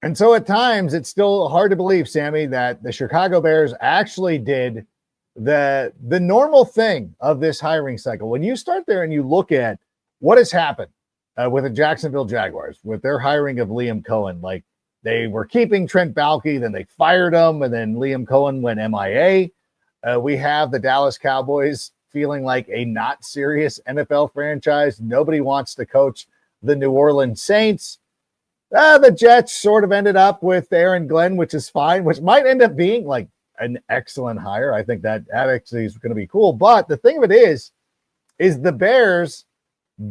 And so at times it's still hard to believe, Sammy, that the Chicago Bears actually did the normal thing of this hiring cycle. When you start there and you look at what has happened with the Jacksonville Jaguars, with their hiring of Liam Cohen, like they were keeping Trent Baalke, then they fired him, and then Liam Cohen went MIA. We have the Dallas Cowboys feeling like a not serious NFL franchise. Nobody wants to coach the New Orleans Saints. The Jets sort of ended up with Aaron Glenn, which is fine, which might end up being like an excellent hire. I think that actually is going to be cool. But the thing of it is the Bears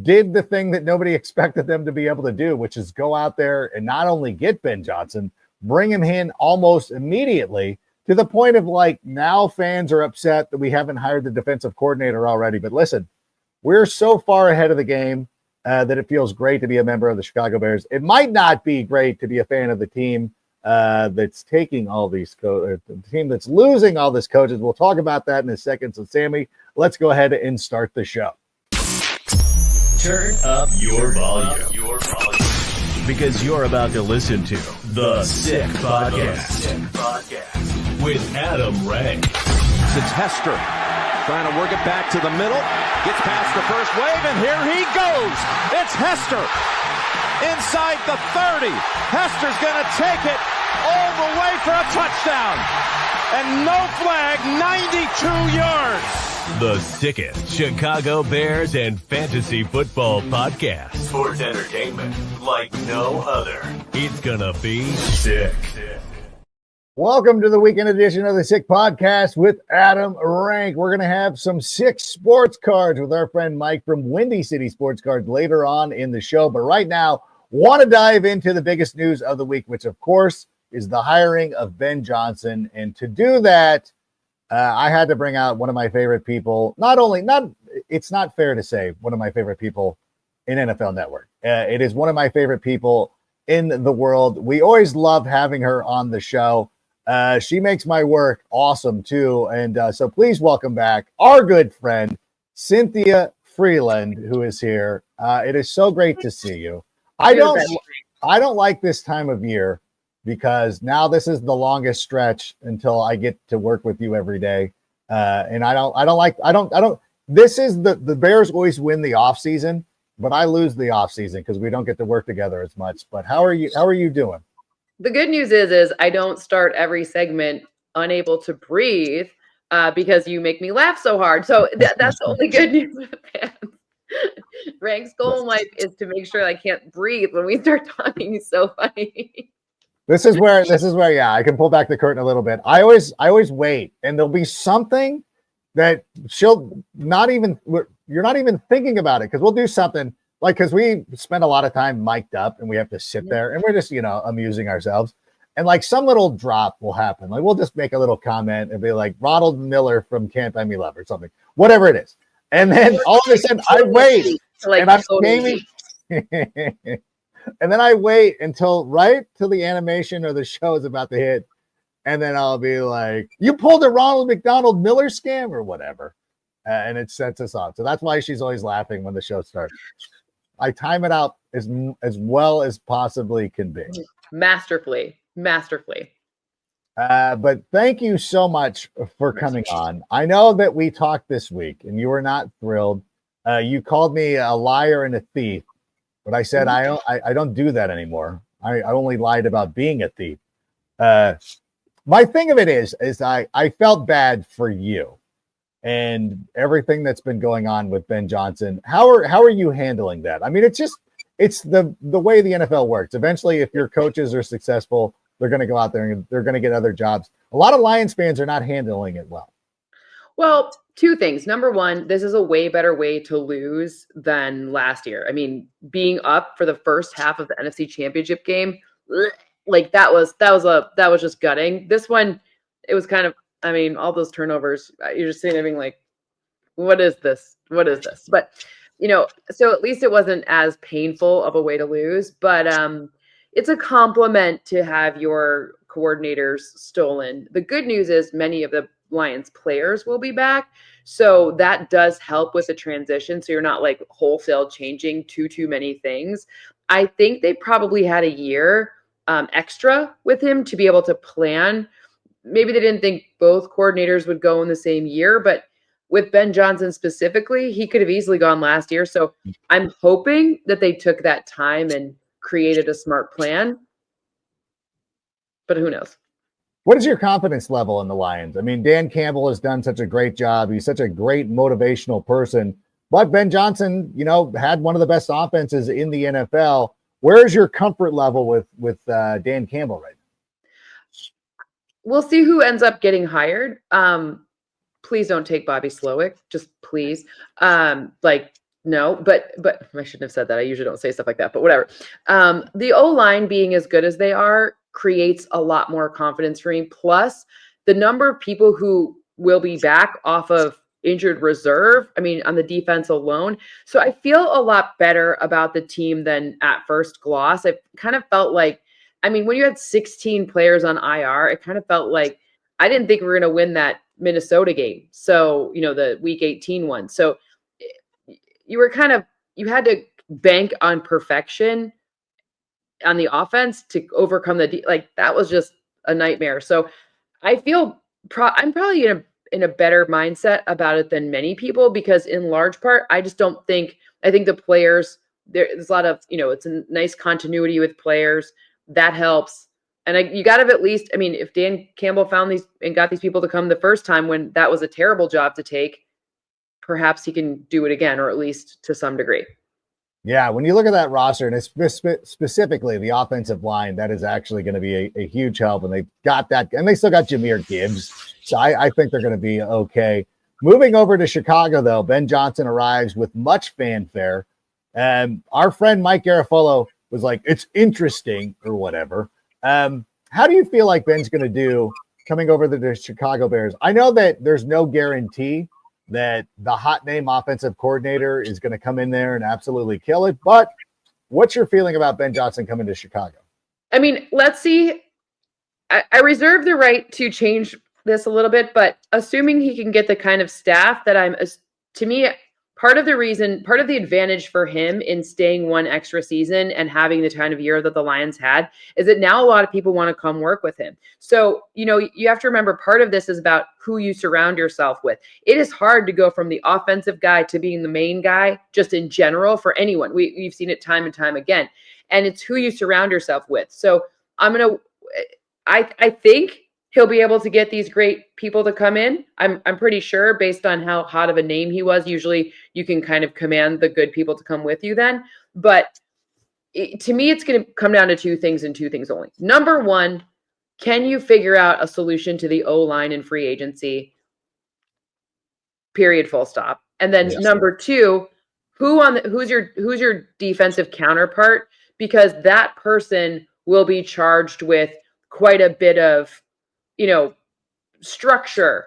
did the thing that nobody expected them to be able to do, which is go out there and not only get Ben Johnson, bring him in almost immediately, to the point of like now fans are upset that we haven't hired the defensive coordinator already. But listen, we're so far ahead of the game that it feels great to be a member of the Chicago Bears. It might not be great to be a fan of the team that's taking all these the team that's losing all these coaches. We'll talk about that in a second. So Sammy, let's go ahead and start the show. Turn up your volume. Because you're about to listen to The Sick Podcast with Adam Rank. It's Hester trying to work it back to the middle. Gets past the first wave, and here he goes. It's Hester inside the 30. Hester's going to take it all the way for a touchdown. And no flag, 92 yards. The sickest Chicago Bears and fantasy football podcast. Sports entertainment like no other. It's gonna be sick. Welcome to the weekend edition of the Sick Podcast with Adam Rank. We're going to have some sick sports cards with our friend Mike from Windy City Sports Cards later on in the show. But right now, want to dive into the biggest news of the week, which of course is the hiring of Ben Johnson. And to do that, I had to bring out one of my favorite people. It's not fair to say one of my favorite people in NFL Network. It is one of my favorite people in the world. We always love having her on the show. She makes my work awesome too. And so please welcome back our good friend, Cynthia Freeland, who is here. It is so great to see you. I don't like this time of year because now this is the longest stretch until I get to work with you every day. And this is the Bears always win the off season, but I lose the off season because we don't get to work together as much. But how are you doing? The good news is I don't start every segment unable to breathe because you make me laugh so hard. So that's the only good news for the fans. Rank's goal in life is to make sure I can't breathe when we start talking. He's so funny. This is where, yeah, I can pull back the curtain a little bit. I always wait, and there'll be something that you're not even thinking about it, because we'll do something like, because we spend a lot of time mic'd up and we have to sit there and we're just, amusing ourselves. And like some little drop will happen. Like we'll just make a little comment and be like Ronald Miller from Camp Emmy Love or something, whatever it is. And then all of a sudden I wait and I'm gaming. And then I wait until the animation or the show is about to hit. And then I'll be like, you pulled a Ronald McDonald Miller scam or whatever. And it sets us off. So that's why she's always laughing when the show starts. I time it out as well as possibly can be. Masterfully. But thank you so much for coming on. I know that we talked this week and you were not thrilled. You called me a liar and a thief, but I said I don't do that anymore. I only lied about being a thief. My thing of it is I felt bad for you and everything that's been going on with Ben Johnson. How are you handling that? I mean, it's the way the NFL works. Eventually, if your coaches are successful, they're going to go out there and they're going to get other jobs. A lot of Lions fans are not handling it well. Well, two things. Number one, this is a way better way to lose than last year. I mean, being up for the first half of the NFC Championship game, like that was just gutting. This one, it was kind of, I mean, all those turnovers, you're just sitting there being like, what is this? But, so at least it wasn't as painful of a way to lose, but it's a compliment to have your coordinators stolen. The good news is many of the Lions players will be back. So that does help with the transition. So you're not like wholesale changing too many things. I think they probably had a year extra with him to be able to plan. Maybe they didn't think both coordinators would go in the same year, but with Ben Johnson specifically, he could have easily gone last year. So I'm hoping that they took that time and created a smart plan. But who knows? What is your confidence level in the Lions? I mean, Dan Campbell has done such a great job. He's such a great motivational person. But Ben Johnson, had one of the best offenses in the NFL. Where is your comfort level with Dan Campbell right now? We'll see who ends up getting hired. Please don't take Bobby Slowick. Just please. No, but I shouldn't have said that. I usually don't say stuff like that, but whatever. The O-line being as good as they are creates a lot more confidence for me. Plus, the number of people who will be back off of injured reserve, on the defense alone. So I feel a lot better about the team than at first gloss. I kind of felt like, when you had 16 players on IR, it kind of felt like I didn't think we were going to win that Minnesota game. So, the week 18 one. So you had to bank on perfection on the offense to overcome that was just a nightmare. So I feel I'm probably in a better mindset about it than many people, because in large part, I think the players, there's a lot of, it's a nice continuity with players that helps. And you got to at least, if Dan Campbell found these and got these people to come the first time when that was a terrible job to take, perhaps he can do it again, or at least to some degree. Yeah, when you look at that roster, and it's specifically the offensive line, that is actually going to be a huge help. And they've got that, and they still got Jahmyr Gibbs. So I think they're going to be okay. Moving over to Chicago, though, Ben Johnson arrives with much fanfare. And our friend Mike Garafolo was like, it's interesting or whatever. How do you feel like Ben's going to do coming over to the Chicago Bears? I know that there's no guarantee that the hot name offensive coordinator is going to come in there and absolutely kill it. But what's your feeling about Ben Johnson coming to Chicago? Let's see. I reserve the right to change this a little bit, but assuming he can get the kind of staff that to me, part of the advantage for him in staying one extra season and having the kind of year that the Lions had is that now a lot of people want to come work with him. So, you have to remember, part of this is about who you surround yourself with. It is hard to go from the offensive guy to being the main guy, just in general, for anyone. We've seen it time and time again, and it's who you surround yourself with. So I think he'll be able to get these great people to come in. I'm pretty sure, based on how hot of a name he was. Usually you can kind of command the good people to come with you then. But to me, it's going to come down to two things and two things only. Number one, can you figure out a solution to the O-line in free agency? Period, full stop. And then number two, who's your defensive counterpart? Because that person will be charged with quite a bit of structuring,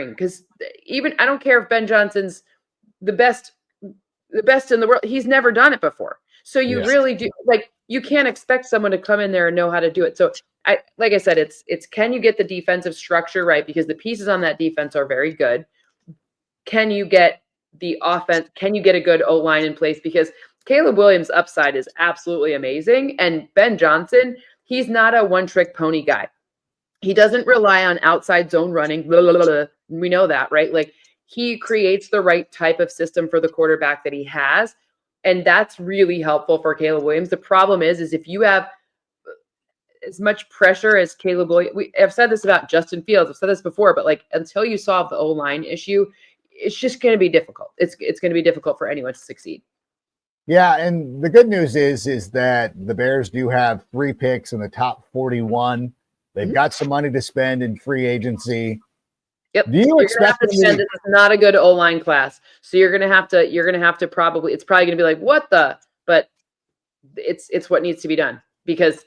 because even I don't care if Ben Johnson's the best in the world, he's never done it before. So you really do, you can't expect someone to come in there and know how to do it. So like I said, it's can you get the defensive structure right? Because the pieces on that defense are very good. Can you get the offense? Can you get a good O-line in place? Because Caleb Williams' upside is absolutely amazing. And Ben Johnson, he's not a one-trick pony guy. He doesn't rely on outside zone running. Blah, blah, blah, blah. We know that, right? He creates the right type of system for the quarterback that he has. And that's really helpful for Caleb Williams. The problem is if you have as much pressure as Caleb Williams, I've said this about Justin Fields. I've said this before, but until you solve the O-line issue, it's just going to be difficult. It's going to be difficult for anyone to succeed. Yeah, and the good news is that the Bears do have 3 picks in the top 41. They've got some money to spend in free agency. Yep. Do you expect this is not a good O-line class? So you're gonna have to probably, it's probably gonna be like, what the? But it's what needs to be done, because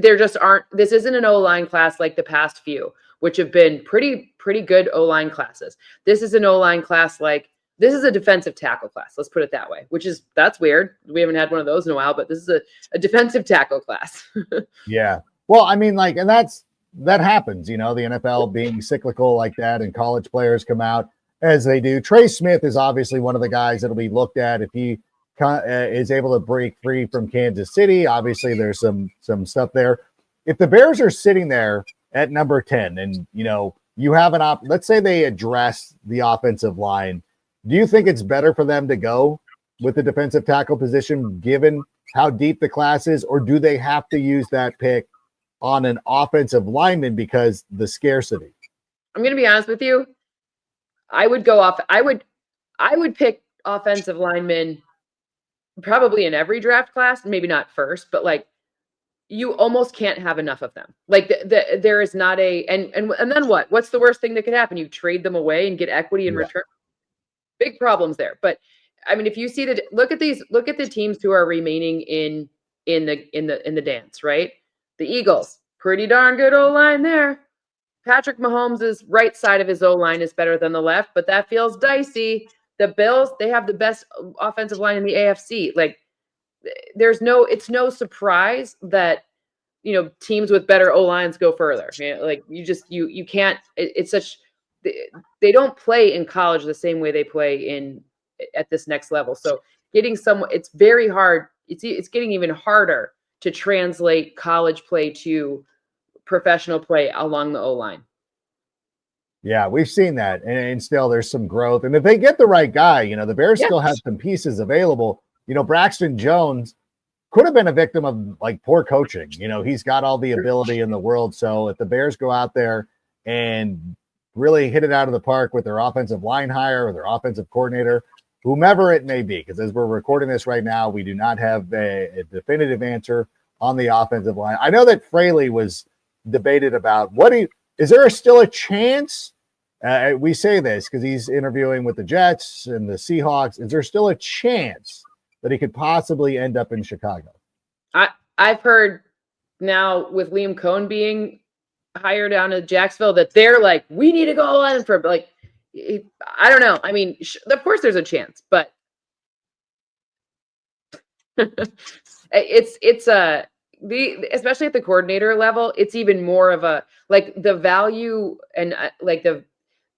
there just aren't. This isn't an O-line class like the past few, which have been pretty good O-line classes. This is an O-line class this is a defensive tackle class. Let's put it that way. That's weird. We haven't had one of those in a while, but this is a defensive tackle class. Yeah. Well, and that happens, the NFL being cyclical like that, and college players come out as they do. Trey Smith is obviously one of the guys that'll be looked at if he is able to break free from Kansas City. Obviously, there's some stuff there. If the Bears are sitting there at number 10 and, you have let's say they address the offensive line, do you think it's better for them to go with the defensive tackle position given how deep the class is, or do they have to use that pick on an offensive lineman because the scarcity? I'm going to be honest with you. I would go off. I would pick offensive linemen probably in every draft class, maybe not first, but like you almost can't have enough of them. Like there is not and then what? What's the worst thing that could happen? You trade them away and get equity in return. Big problems there. But I mean, if you see look at the teams who are remaining in the dance, right? The Eagles, pretty darn good O-line there. Patrick Mahomes' right side of his O-line is better than the left, but that feels dicey. The Bills, they have the best offensive line in the AFC. Like it's no surprise that, teams with better O-lines go further. Like you can't, it's such, they don't play in college the same way they play at this next level. So getting it's very hard. It's getting even harder to translate college play to professional play along the O-line. Yeah, we've seen that. And still there's some growth. And if they get the right guy, the Bears still have some pieces available. Braxton Jones could have been a victim of like poor coaching. He's got all the ability in the world. So if the Bears go out there and really hit it out of the park with their offensive line hire or their offensive coordinator, whomever it may be, because as we're recording this right now, we do not have a definitive answer on the offensive line. I know that Fraley was debated about is there still a chance? We say this because he's interviewing with the Jets and the Seahawks. Is there still a chance that he could possibly end up in Chicago? I've heard now with Liam Cohen being hired down to Jacksonville that they're like, we need to go on for like, I don't know. I mean, of course there's a chance, but especially at the coordinator level, it's even more of a, like the value and like the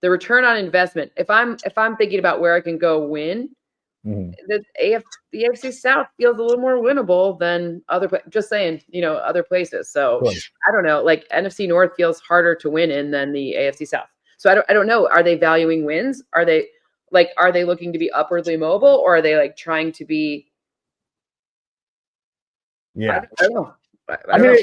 return on investment. If I'm thinking about where I can go win, the AFC South feels a little more winnable than just saying, other places. So I don't know, like NFC North feels harder to win in than the AFC South. So I don't know. Are they valuing wins? Are they looking to be upwardly mobile, or are they like trying to be? Yeah, I don't know. I mean,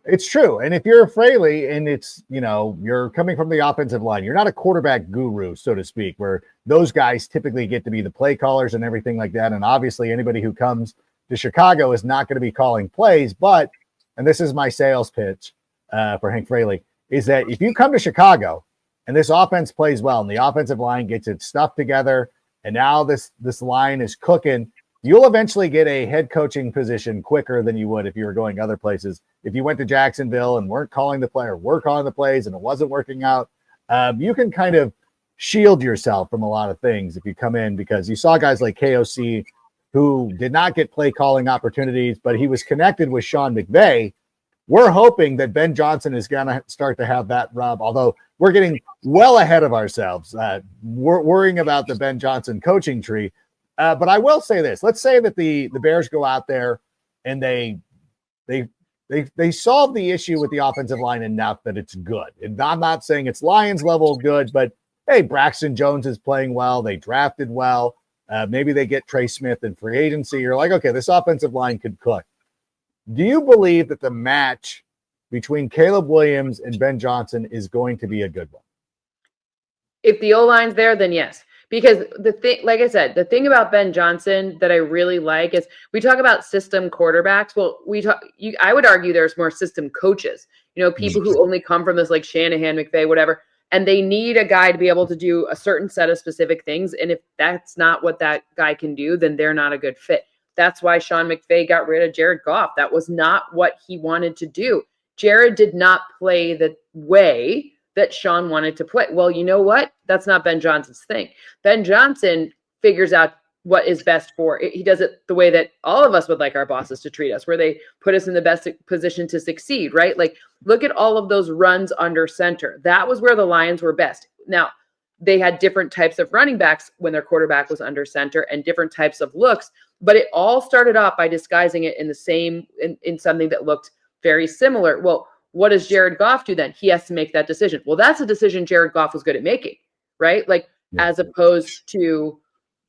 it's true. And if you're a Fraley and it's, you're coming from the offensive line, you're not a quarterback guru, so to speak, where those guys typically get to be the play callers and everything like that. And obviously anybody who comes to Chicago is not going to be calling plays, but, and this is my sales pitch for Hank Fraley, is that if you come to Chicago and this offense plays well and the offensive line gets its stuff together and now this line is cooking, you'll eventually get a head coaching position quicker than you would if you were going other places. If you went to Jacksonville and weren't calling the play or were calling the plays and it wasn't working out, you can kind of shield yourself from a lot of things if you come in, because you saw guys like KOC who did not get play calling opportunities, but he was connected with Sean McVay. We're hoping that Ben Johnson is going to start to have that rub, although we're getting well ahead of ourselves. We're worrying about the Ben Johnson coaching tree. But I will say this. Let's say that the Bears go out there and they solve the issue with the offensive line enough that it's good. And I'm not saying it's Lions level good, but hey, Braxton Jones is playing well. They drafted well. Maybe they get Trey Smith in free agency. You're like, okay, this offensive line could cook. Do you believe that the match between Caleb Williams and Ben Johnson is going to be a good one? If the O-line's there, then yes. Because the thing, like I said, the thing about Ben Johnson that I really like is we talk about system quarterbacks. Well, I would argue there's more system coaches, people who only come from this like Shanahan, McVay, whatever, and they need a guy to be able to do a certain set of specific things. And if that's not what that guy can do, then they're not a good fit. That's why Sean McVay got rid of Jared Goff. That was not what he wanted to do. Jared did not play the way that Sean wanted to play. Well, you know what? That's not Ben Johnson's thing. Ben Johnson figures out what is best for it. He does it the way that all of us would like our bosses to treat us, where they put us in the best position to succeed, right? Like, look at all of those runs under center. That was where the Lions were best. Now, they had different types of running backs when their quarterback was under center and different types of looks but it all started off by disguising it in something that looked very similar. Well, what does Jared Goff do then? He has to make that decision. Well, that's a decision Jared Goff was good at making, right? Like, as opposed to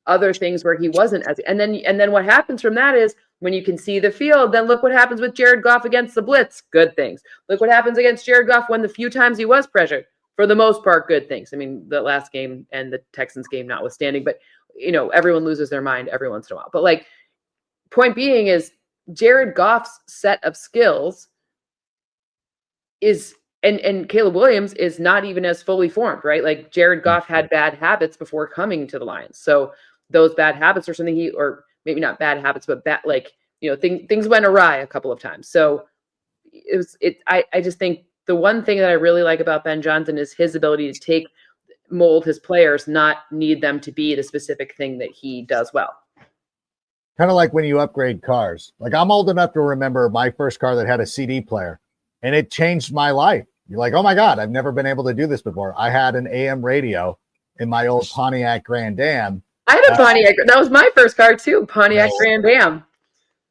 other things where he wasn't and then what happens from that is when you can see the field, then look what happens with Jared Goff against the blitz. Good things. Look what happens against Jared Goff when the few times he was pressured. For the most part, good things. I mean, the last game and the Texans game notwithstanding, but everyone loses their mind every once in a while. But like, point being is Jared Goff's set of skills is and Caleb Williams is not even as fully formed, right? Like Jared Goff had bad habits before coming to the Lions. So those bad habits are something or maybe not bad habits, but things went awry a couple of times. So I just think the one thing that I really like about Ben Johnson is his ability to mold his players, not need them to be the specific thing that he does well. Kind of like when you upgrade cars. Like, I'm old enough to remember my first car that had a CD player, and it changed my life. You're like, oh my God, I've never been able to do this before. I had an AM radio in my old Pontiac Grand Am. I had a Pontiac. That was my first car too, Pontiac Grand Am.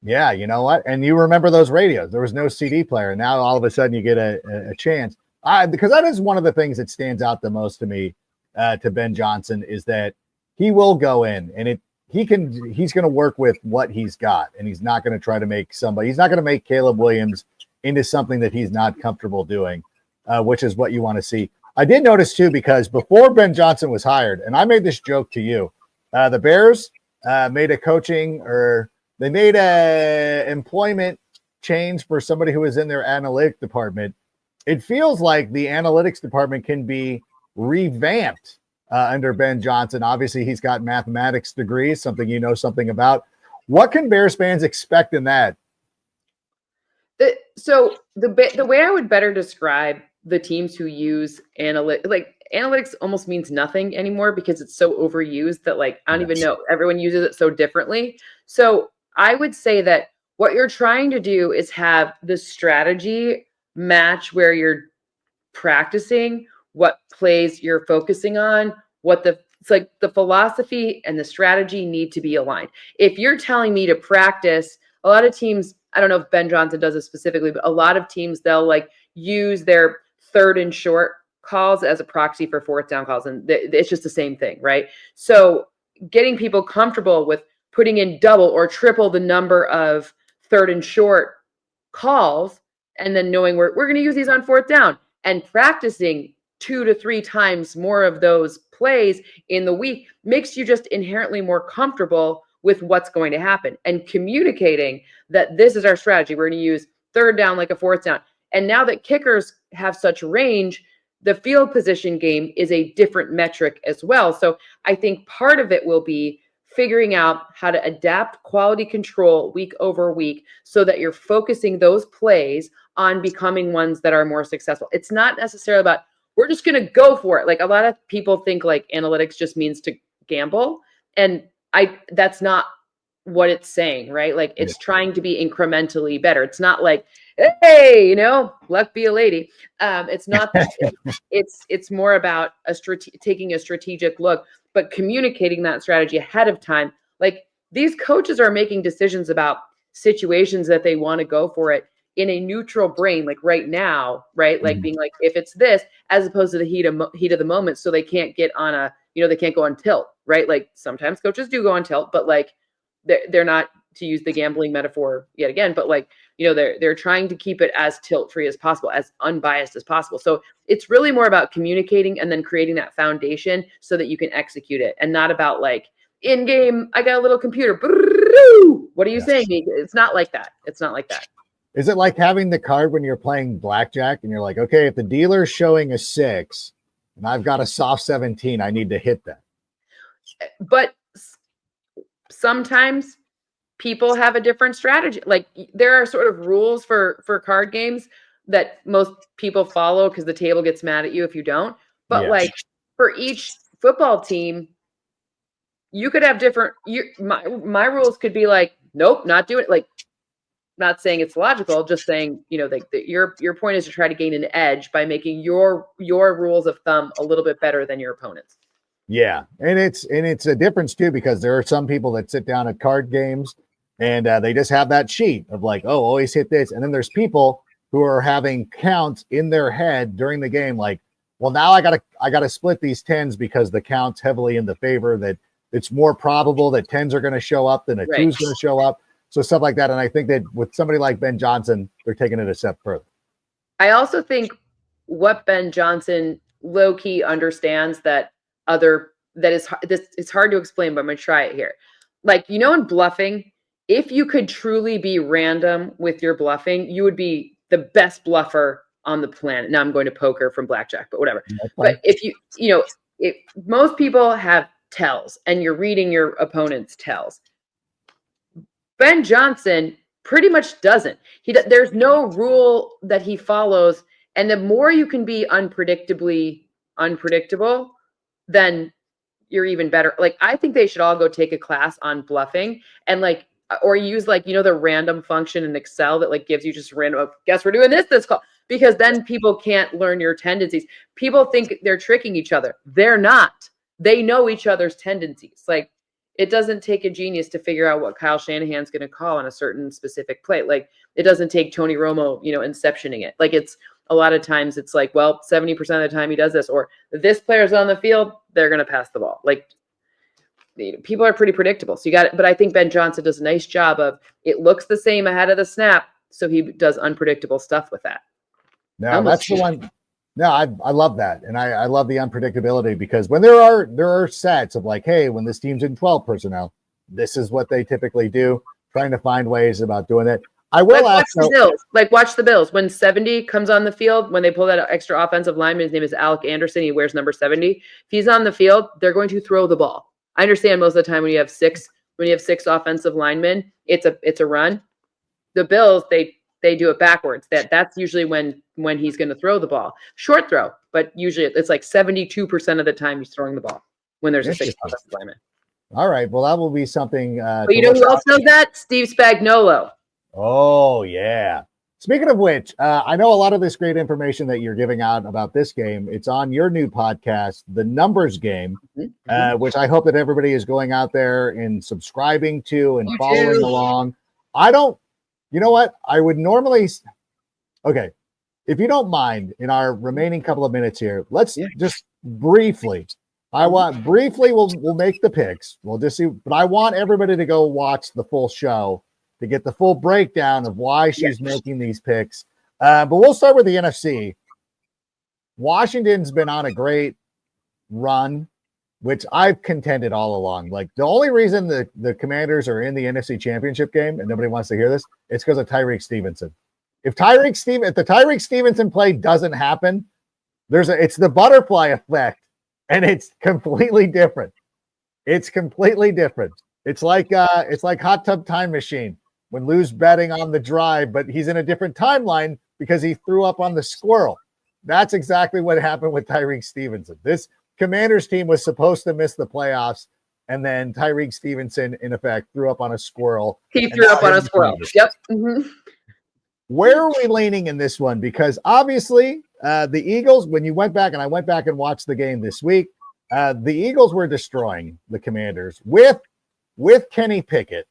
Yeah, you know what? And you remember those radios. There was no CD player. Now all of a sudden you get a chance. Because that is one of the things that stands out the most to me, to Ben Johnson, is that he will go in and he's going to work with what he's got, and he's not going to try to he's not going to make Caleb Williams into something that he's not comfortable doing, which is what you want to see. I did notice too, because before Ben Johnson was hired, and I made this joke to you, the Bears made a employment change for somebody who was in their analytics department. It feels like the analytics department can be revamped under Ben Johnson. Obviously, he's got mathematics degrees, something you know something about. What can Bears fans expect in that? So the way I would better describe the teams who use analytics almost means nothing anymore because it's so overused that I don't even know. Everyone uses it so differently. So I would say that what you're trying to do is have the strategy match where you're practicing, what plays you're focusing on, the philosophy and the strategy need to be aligned. If you're telling me to practice, a lot of teams, I don't know if Ben Johnson does it specifically, but a lot of teams, they'll use their 3rd and short calls as a proxy for 4th down calls. And it's just the same thing, right? So getting people comfortable with putting in double or triple the number of 3rd and short calls, and then knowing we're going to use these on 4th down and practicing 2 to 3 times more of those plays in the week makes you just inherently more comfortable with what's going to happen and communicating that this is our strategy. We're going to use 3rd down like a 4th down. And now that kickers have such range, the field position game is a different metric as well. So I think part of it will be figuring out how to adapt quality control week over week so that you're focusing those plays on becoming ones that are more successful. It's not necessarily about, we're just going to go for it. A lot of people think analytics just means to gamble. And that's not what it's saying, right? It's trying to be incrementally better. It's not hey, luck be a lady. It's not that. It's more about taking a strategic look, but communicating that strategy ahead of time. These coaches are making decisions about situations that they want to go for it in a neutral brain, right now, right? Being if it's this, as opposed to the heat of the moment, so they can't get on they can't go on tilt, right? Sometimes coaches do go on tilt, but they're not, to use the gambling metaphor yet again, but they're trying to keep it as tilt free as possible, as unbiased as possible. So it's really more about communicating and then creating that foundation so that you can execute it, and not about in game, I got a little computer. What are you saying? It's not like that. It's not like that. Is it like having the card when you're playing blackjack and you're like, okay, if the dealer's showing a 6 and I've got a soft 17, I need to hit that. But sometimes people have a different strategy. There are sort of rules for card games that most people follow because the table gets mad at you if you don't. But for each football team, you could have different. My rules could be nope, not doing it. Not saying it's logical, just saying your point is to try to gain an edge by making your rules of thumb a little bit better than your opponent's. Yeah, and it's a difference too, because there are some people that sit down at card games and they just have that sheet of like, oh, always hit this, and then there's people who are having counts in their head during the game, like, well, now I gotta split these tens because the count's heavily in the favor that it's more probable that tens are going to show up than a Right. two's going to show up, so stuff like that. And I think that with somebody like Ben Johnson, they're taking it a step further. I also think what Ben Johnson low key understands it's hard to explain, but I'm gonna try it here. Like, in bluffing, if you could truly be random with your bluffing, you would be the best bluffer on the planet. Now I'm going to poker from blackjack, but whatever. But if if most people have tells and you're reading your opponent's tells, Ben Johnson pretty much doesn't. There's no rule that he follows, and the more you can be unpredictably unpredictable, then you're even better. Like, I think they should all go take a class on bluffing and or use the random function in Excel that gives you just random, oh, guess we're doing this call, because then people can't learn your tendencies. People think they're tricking each other. They're not. They know each other's tendencies. Like, it doesn't take a genius to figure out what Kyle Shanahan's going to call on a certain specific play. Like, it doesn't take Tony Romo, inceptioning it. Like, it's a lot of times it's like, well, 70% of the time he does this, or this player's on the field, they're going to pass the ball. Like, people are pretty predictable. So but I think Ben Johnson does a nice job of, it looks the same ahead of the snap, so he does unpredictable stuff with that. No, that's the one. No, I love that. And I love the unpredictability, because when there are sets of like, hey, when this team's in 12 personnel, this is what they typically do, trying to find ways about doing it. I will watch the Bills. When 70 comes on the field, when they pull that extra offensive lineman, his name is Alec Anderson. He wears number 70. If he's on the field, they're going to throw the ball. I understand most of the time when you have six offensive linemen, it's a run. The Bills, they do it backwards. That's usually when he's going to throw the ball. Short throw, but usually it's like 72% of the time he's throwing the ball when there's a six offensive lineman. All right, well, that will be something. But you know who else does that? Steve Spagnuolo. Oh, yeah. Speaking of which, I know a lot of this great information that you're giving out about this game. It's on your new podcast, The Numbers Game, which I hope that everybody is going out there and subscribing to and following along. You know what? I would normally. Okay. If you don't mind, in our remaining couple of minutes here, let's just briefly. We'll make the picks. We'll just see, but I want everybody to go watch the full show to get the full breakdown of why she's making these picks. But we'll start with the NFC. Washington's been on a great run, which I've contended all along. Like, the only reason the Commanders are in the NFC Championship game, and nobody wants to hear this, it's because of Tyreek Stevenson. If the Tyreek Stevenson play doesn't happen, it's the butterfly effect, and it's completely different. It's completely different. It's like Hot Tub Time Machine when Lou's betting on the drive, but he's in a different timeline because he threw up on the squirrel. That's exactly what happened with Tyreek Stevenson. This Commanders team was supposed to miss the playoffs, and then Tyreek Stevenson, in effect, threw up on a squirrel. He threw up on a squirrel. Yep. Mm-hmm. Where are we leaning in this one? Because obviously the Eagles, when you went back, and I went back and watched the game this week, the Eagles were destroying the Commanders with Kenny Pickett,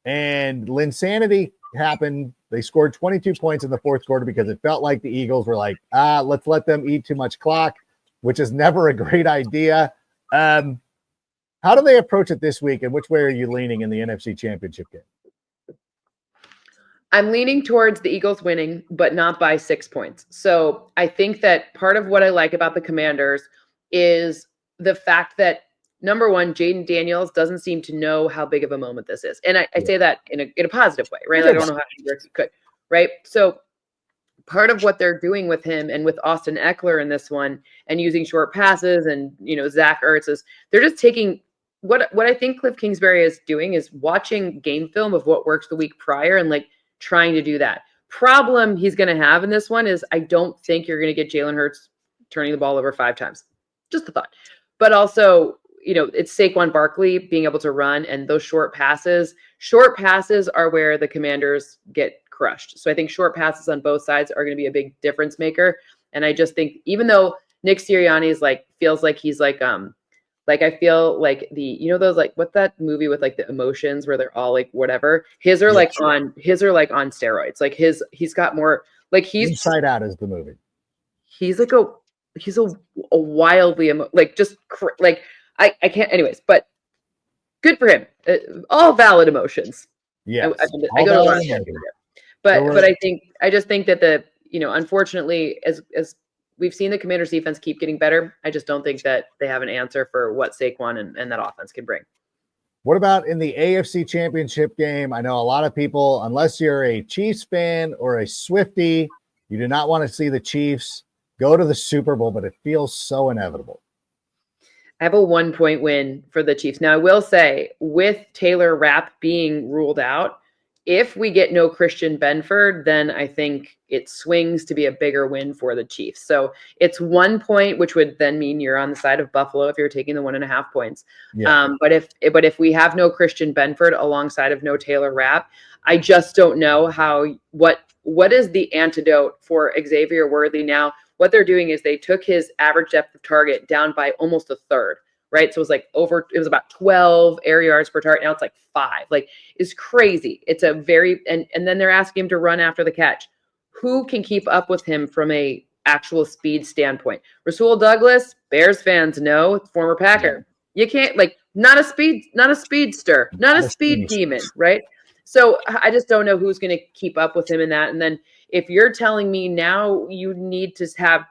and Linsanity happened. They scored 22 points in the fourth quarter because it felt like the Eagles were like, let's let them eat too much clock, which is never a great idea. How do they approach it this week, and which way are you leaning in the NFC Championship game? I'm leaning towards the Eagles winning, but not by 6 points. So I think that part of what I like about the Commanders is the fact that, number one, Jaden Daniels doesn't seem to know how big of a moment this is. And I say that in a positive way, right? I don't know how he could, right? So part of what they're doing with him and with Austin Eckler in this one, and using short passes, and, Zach Ertz, is they're just taking what I think Cliff Kingsbury is doing is watching game film of what works the week prior and trying to do that. Problem he's going to have in this one is I don't think you're going to get Jalen Hurts turning the ball over 5 times. Just a thought. But also, it's Saquon Barkley being able to run, and those short passes are where the Commanders get crushed. So I think short passes on both sides are going to be a big difference maker. And I just think, even though Nick Sirianni is feels like he's Like I feel like those like what's that movie with like the emotions where they're all like whatever. His are like on steroids. Like he's got more like Inside Out is the movie. He's like a wildly like just like I can't anyways, but good for him. All valid emotions. Yes. I go to a lot of but I just think that unfortunately as we've seen the Commanders defense keep getting better, I just don't think that they have an answer for what Saquon and that offense can bring. What about in the AFC Championship game? I know a lot of people, unless you're a Chiefs fan or a Swiftie, you do not want to see the Chiefs go to the Super Bowl, but it feels so inevitable. I have a 1-point win for the Chiefs. Now, I will say, with Taylor Rapp being ruled out, if we get no Christian Benford, then I think it swings to be a bigger win for the Chiefs. So it's 1 point, which would then mean you're on the side of Buffalo if you're taking the 1.5 points. Yeah. But if we have no Christian Benford alongside of no Taylor Rapp, I just don't know what is the antidote for Xavier Worthy now. What they're doing is they took his average depth of target down by almost a third, right? So it was about 12 air yards per target. Now it's like 5. Like, it's crazy. It's a very, and then they're asking him to run after the catch. Who can keep up with him from a actual speed standpoint? Rasul Douglas, Bears fans know, former Packer. You can't, like, not a speedster, not a speed demon, right? So I just don't know who's going to keep up with him in that. And then if you're telling me now you need to have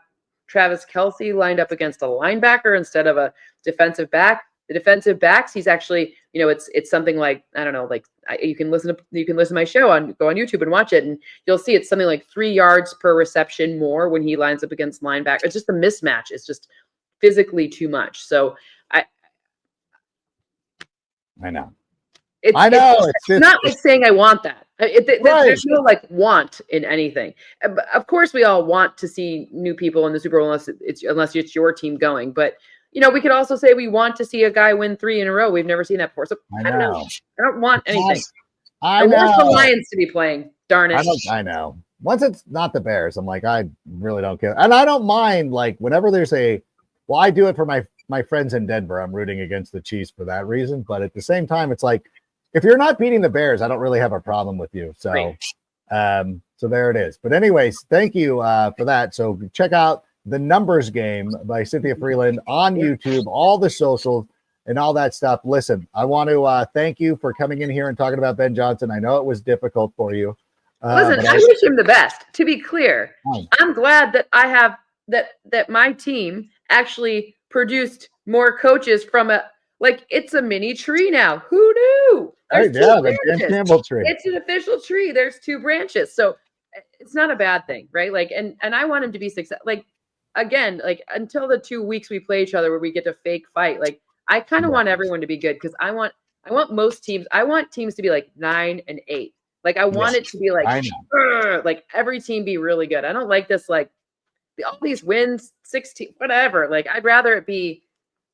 Travis Kelce lined up against a linebacker instead of a defensive back, the defensive backs, he's actually, it's something like, I don't know, like you can listen to my show go on YouTube and watch it, and you'll see it's something like 3 yards per reception more when he lines up against linebacker. It's just a mismatch. It's just physically too much. So I know. It's not like saying I want that. There's no like want in anything. Of course, we all want to see new people in the Super Bowl unless it's your team going. But we could also say we want to see a guy win 3 in a row. We've never seen that before. So I don't know. I don't want anything. I want the Lions to be playing. Darn it. I know. Once it's not the Bears, I'm like, I really don't care. And I don't mind, like, whenever there's I do it for my friends in Denver. I'm rooting against the Chiefs for that reason. But at the same time, it's like, if you're not beating the Bears, I don't really have a problem with you. So, so there it is. But anyways, thank you for that. So check out The Numbers Game by Cynthia Freeland on YouTube, all the socials and all that stuff. Listen, I want to thank you for coming in here and talking about Ben Johnson. I know it was difficult for you. Listen, I wish him the best. To be clear, I'm glad that I have that my team actually produced more coaches from it's a mini tree now. Who knew? The Dan Campbell tree. It's an official tree. There's 2 branches. So it's not a bad thing, right? Like, and I want him to be successful. Like, again, like until the 2 weeks we play each other where we get to fake fight, like I kind of want everyone to be good because I want teams to be like 9 and 8. Like I want it to be like every team be really good. I don't like this, like all these wins, 16, whatever. Like I'd rather it be,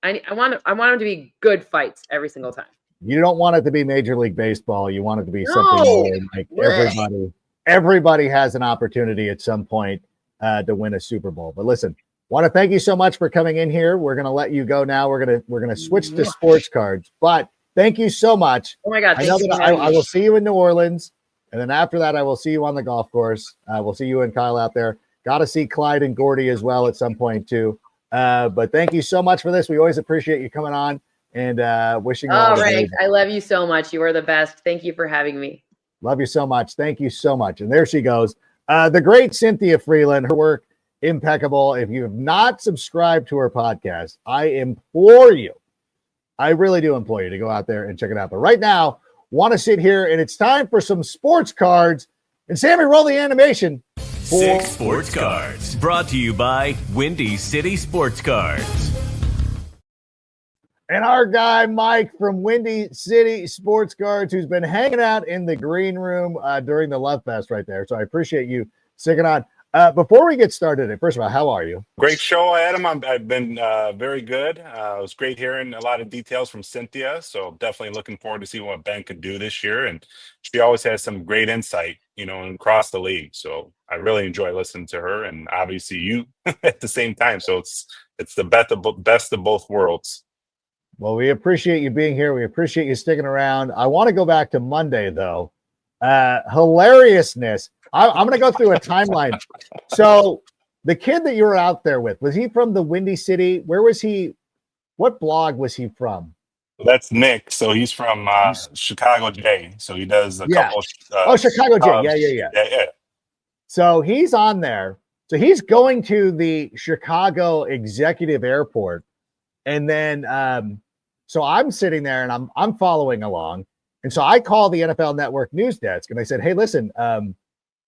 I want them to be good fights every single time. You don't want it to be Major League Baseball. You want it to be something more like everybody has an opportunity at some point to win a Super Bowl. But listen, want to thank you so much for coming in here. We're going to let you go now. We're going to switch to sports cards, but thank you so much. Oh my God. I know that I will see you in New Orleans. And then after that, I will see you on the golf course. We'll see you and Kyle out there. Got to see Clyde and Gordy as well at some point too. But thank you so much for this. We always appreciate you coming on and wishing you all the best. I love you so much. You are the best. Thank you for having me. Love you so much. Thank you so much. And there she goes. The great Cynthia Freeland, her work impeccable. If you have not subscribed to her podcast, I implore you. I really do implore you to go out there and check it out. But right now, want to sit here and it's time for some sports cards. And Sammy, roll the animation. 6 Sports Cards, brought to you by Windy City Sports Cards. And our guy, Mike from Windy City Sports Cards, who's been hanging out in the green room during the Love Fest right there. So I appreciate you sticking on. Before we get started, first of all, how are you? Great show, Adam. I've been very good. It was great hearing a lot of details from Cynthia. So definitely looking forward to see what Ben could do this year. And she always has some great insight, across the league. So I really enjoy listening to her, and obviously you at the same time. So it's the best of both worlds. Well, we appreciate you being here. We appreciate you sticking around. I want to go back to Monday, though. Hilariousness. I'm going to go through a timeline. So the kid that you were out there with, was he from the Windy City? Where was he? What blog was he from? That's Nick. So he's from Chicago J. So he does a Yeah. couple. Oh, Chicago J. Yeah. Yeah. So he's on there. So he's going to the Chicago Executive Airport. And then so I'm sitting there and I'm following along. And so I call the NFL Network news desk and I said, "Hey, listen,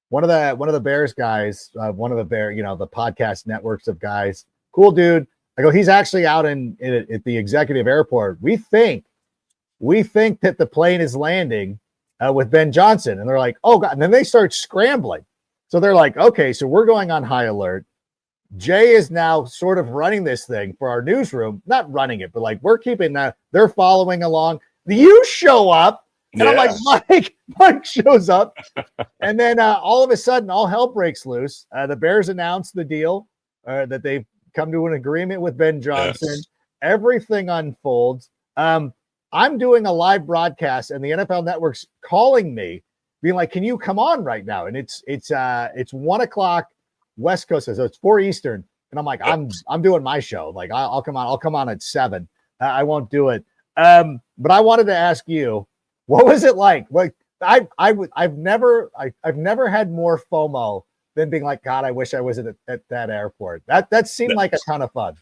one of the Bears guys, one of the the podcast networks of guys, cool dude. I go, he's actually out at the executive airport. We think that the plane is landing with Ben Johnson." And they're like, "Oh God." And then they start scrambling. So they're like, "Okay, so we're going on high alert. Jay is now sort of running this thing for our newsroom, not running it, but like we're keeping that. They're following along. You show up." And I'm like, Mike shows up. And then all of a sudden, all hell breaks loose. The Bears announced the deal that they've come to an agreement with Ben Johnson. Yes. Everything unfolds. I'm doing a live broadcast, and the NFL Network's calling me, being like, "Can you come on right now?" And it's 1:00 West Coast, so it's 4 Eastern. And I'm like, I'm doing my show. Like, I'll come on. I'll come on at 7. I won't do it. But I wanted to ask you, what was it like? Like, I've never had more FOMO than being like, God, I wish I was at that airport. That seemed like a ton of fun.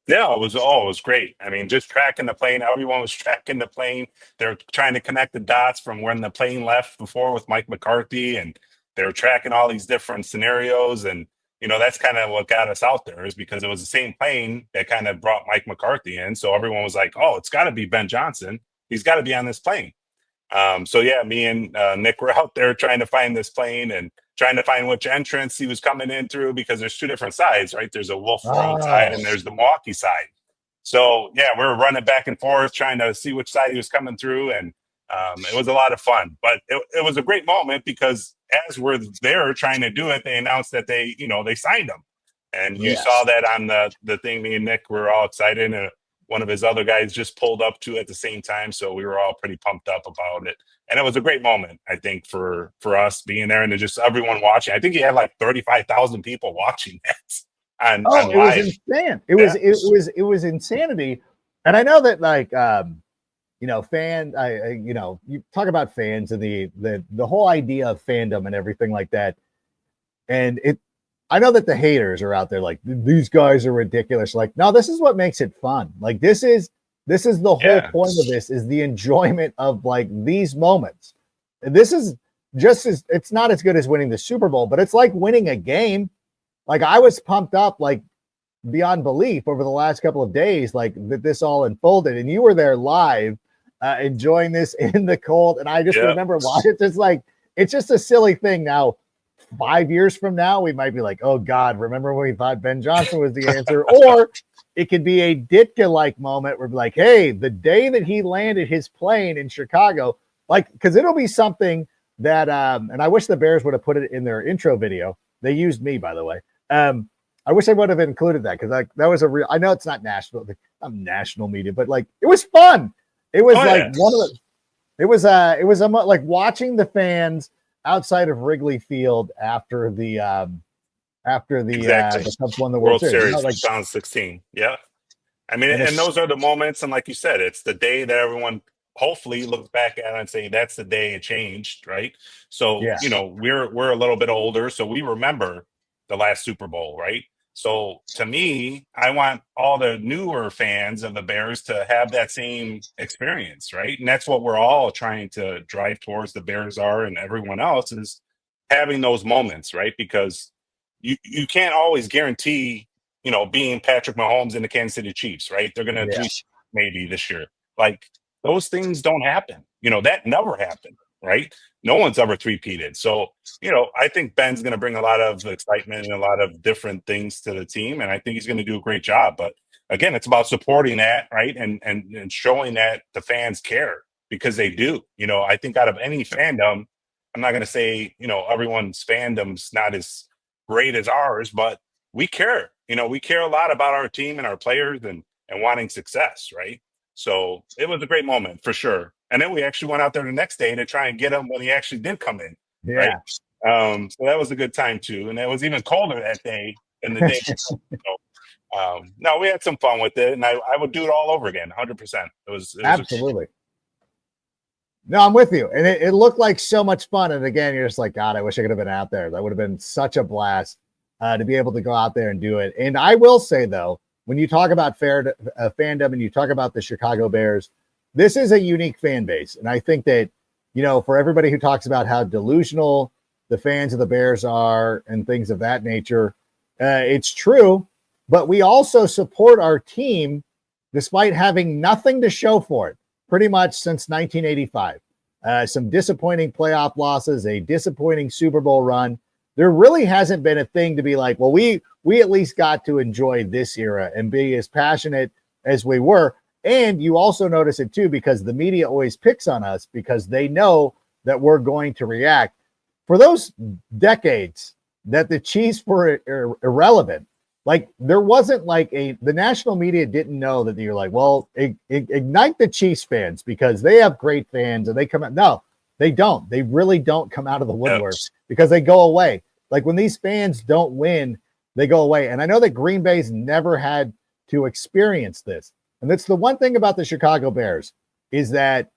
Yeah, it was great. I mean, just tracking the plane. Everyone was tracking the plane. They're trying to connect the dots from when the plane left before with Mike McCarthy, and they're tracking all these different scenarios. And that's kind of what got us out there, is because it was the same plane that kind of brought Mike McCarthy in. So everyone was like, "Oh, it's got to be Ben Johnson. He's got to be on this plane." So yeah, me and Nick were out there trying to find this plane and trying to find which entrance he was coming in through, because there's 2 different sides, right? There's a Wolf Road side and there's the Milwaukee side. So yeah, we were running back and forth trying to see which side he was coming through, and it was a lot of fun. But it was a great moment, because as we're there trying to do it, they announced that they signed him, and you saw that on the thing. Me and Nick were all excited, and one of his other guys just pulled up too at the same time. So we were all pretty pumped up about it. And it was a great moment, I think, for us being there and just everyone watching. I think he had like 35,000 people watching that on it live. Was insane. It was insanity. And I know that you talk about fans and the whole idea of fandom and everything like that. And I know that the haters are out there like, these guys are ridiculous. Like, no, this is what makes it fun. Like, this is the whole point of this, is the enjoyment of like these moments. And this is it's not as good as winning the Super Bowl, but it's like winning a game. Like, I was pumped up like beyond belief over the last couple of days, like that this all unfolded, and you were there live, enjoying this in the cold. And I just remember watching. It's just a silly thing now. 5 years from now, we might be like, "Oh God, remember when we thought Ben Johnson was the answer?" Or it could be a Ditka-like moment where we're like, "Hey, the day that he landed his plane in Chicago," like, because it'll be something that, and I wish the Bears would have put it in their intro video. They used me, by the way. I wish they would have included that, because that was a real. I know it's not national, I'm national media, but like, it was fun. It was one of the. It was like watching the fans outside of Wrigley Field after the Cubs won the World Series, 2016. Yeah, I mean, and those are the moments, and like you said, it's the day that everyone hopefully looks back at and say that's the day it changed, right? So we're a little bit older, so we remember the last Super Bowl, right? So to me, I want all the newer fans of the Bears to have that same experience, right? And that's what we're all trying to drive towards. The Bears are, and everyone else is having those moments, right? Because you can't always guarantee, being Patrick Mahomes and the Kansas City Chiefs, right? They're going to maybe this year. Like, those things don't happen. That never happened, right? No one's ever three-peated. So, I think Ben's going to bring a lot of excitement and a lot of different things to the team, and I think he's going to do a great job. But again, it's about supporting that, right? And showing that the fans care, because they do. I think out of any fandom, I'm not going to say, everyone's fandom's not as great as ours, but we care. We care a lot about our team and our players and wanting success, right? So it was a great moment for sure. And then we actually went out there the next day to try and get him when he actually did come in. Right. Yeah. So that was a good time too. And it was even colder that day than the day before. So, no, we had some fun with it, and I would do it all over again, 100%. It was Absolutely. No, I'm with you. And it looked like so much fun. And again, you're just like, God, I wish I could have been out there. That would have been such a blast to be able to go out there and do it. And I will say, though, when you talk about fandom and you talk about the Chicago Bears, this is a unique fan base. And I think that, for everybody who talks about how delusional the fans of the Bears are and things of that nature, it's true. But we also support our team despite having nothing to show for it pretty much since 1985. Some disappointing playoff losses, a disappointing Super Bowl run. There really hasn't been a thing to be like, well, we at least got to enjoy this era and be as passionate as we were. And you also notice it too, because the media always picks on us because they know that we're going to react. For those decades that the Chiefs were irrelevant, like there wasn't like the national media didn't know that you're like, well, ignite the Chiefs fans because they have great fans and they come out. No, they don't. They really don't come out of the woodwork because they go away. Like when these fans don't win, they go away. And I know that Green Bay's never had to experience this. And that's the one thing about the Chicago Bears is that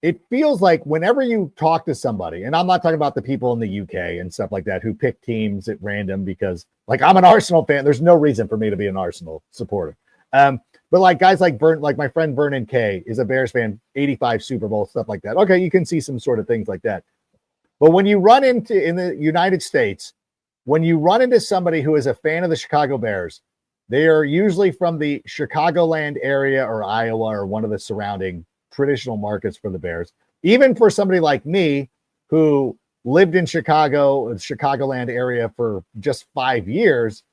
it feels like whenever you talk to somebody, and I'm not talking about the people in the UK and stuff like that who pick teams at random because like I'm an Arsenal fan. There's no reason for me to be an Arsenal supporter. But like guys like like my friend Vernon Kay is a Bears fan, 85 Super Bowl, stuff like that. Okay, you can see some sort of things like that. But when you run in the United States, when you run into somebody who is a fan of the Chicago Bears, they are usually from the Chicagoland area or Iowa or one of the surrounding traditional markets for the Bears. Even for somebody like me who lived in Chicagoland area for just 5 years,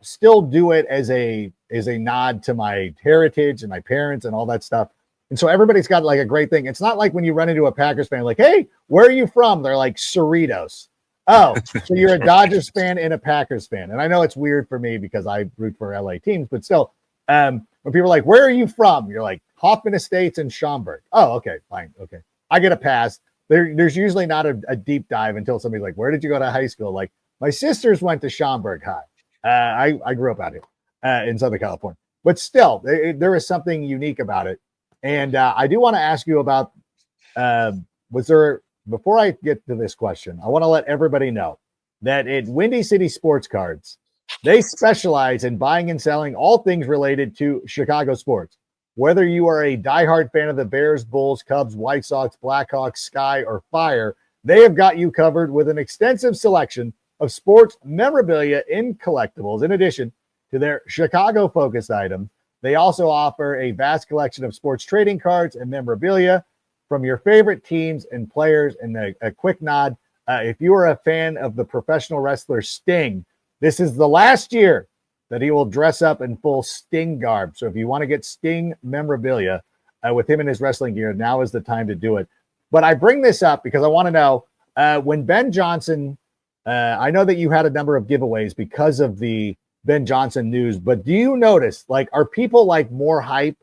still do it as a nod to my heritage and my parents and all that stuff. And so everybody's got like a great thing. It's not like when you run into a Packers fan, like, hey, where are you from? They're like Cerritos. Oh, so you're a Dodgers fan and a Packers fan. And I know it's weird for me because I root for LA teams, but still, when people are like, where are you from? You're like, Hoffman Estates and Schaumburg. Oh, okay, fine. Okay. I get a pass. There's usually not a deep dive until somebody's like, where did you go to high school? Like my sisters went to Schaumburg High. I grew up out here in Southern California, but still there is something unique about it. And I do want to ask you about, before I get to this question, I want to let everybody know that at Windy City Sports Cards, they specialize in buying and selling all things related to Chicago sports. Whether you are a diehard fan of the Bears, Bulls, Cubs, White Sox, Blackhawks, Sky, or Fire, they have got you covered with an extensive selection of sports memorabilia and collectibles. In addition to their Chicago-focused items, they also offer a vast collection of sports trading cards and memorabilia from your favorite teams and players. And a quick nod, if you are a fan of the professional wrestler Sting, this is the last year that he will dress up in full Sting garb. So if you want to get Sting memorabilia with him in his wrestling gear, now is the time to do it. But I bring this up because I want to know, when Ben Johnson, I know that you had a number of giveaways because of the Ben Johnson news, but do you notice, like, are people like more hype?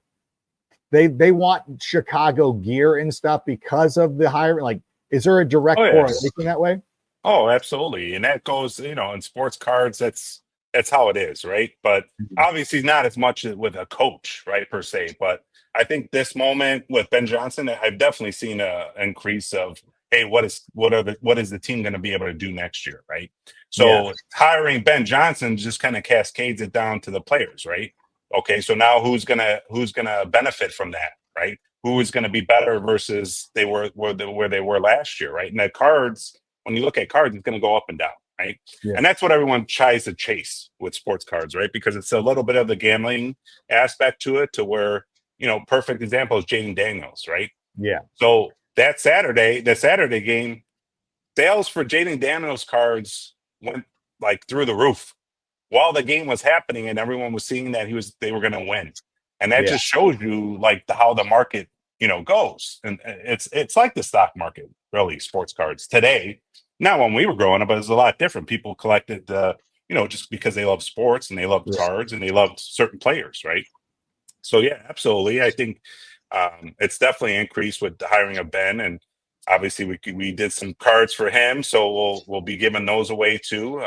They want Chicago gear and stuff because of the hiring? Like, is there a direct correlation that way? Oh, absolutely. And that goes, in sports cards, that's how it is, right? But obviously not as much with a coach, right, per se. But I think this moment with Ben Johnson, I've definitely seen an increase of, hey, what is the team going to be able to do next year, right? So hiring Ben Johnson just kind of cascades it down to the players, right? Okay, so now who's gonna benefit from that, right? Who is going to be better versus where they were last year, right? And the cards, when you look at cards, it's going to go up and down, right? Yeah. And that's what everyone tries to chase with sports cards, right? Because it's a little bit of the gambling aspect to it, to where, perfect example is Jaden Daniels, right? Yeah. So the Saturday game, sales for Jaden Daniels cards went like through the roof while the game was happening, and everyone was seeing that they were going to win. And that just shows you like how the market, goes. And it's like the stock market, really, sports cards today. Now, when we were growing up, it was a lot different. People collected, just because they love sports and they loved cards and they loved certain players, right? So yeah, absolutely. I think it's definitely increased with the hiring of Ben, and obviously we did some cards for him, so we'll be giving those away too,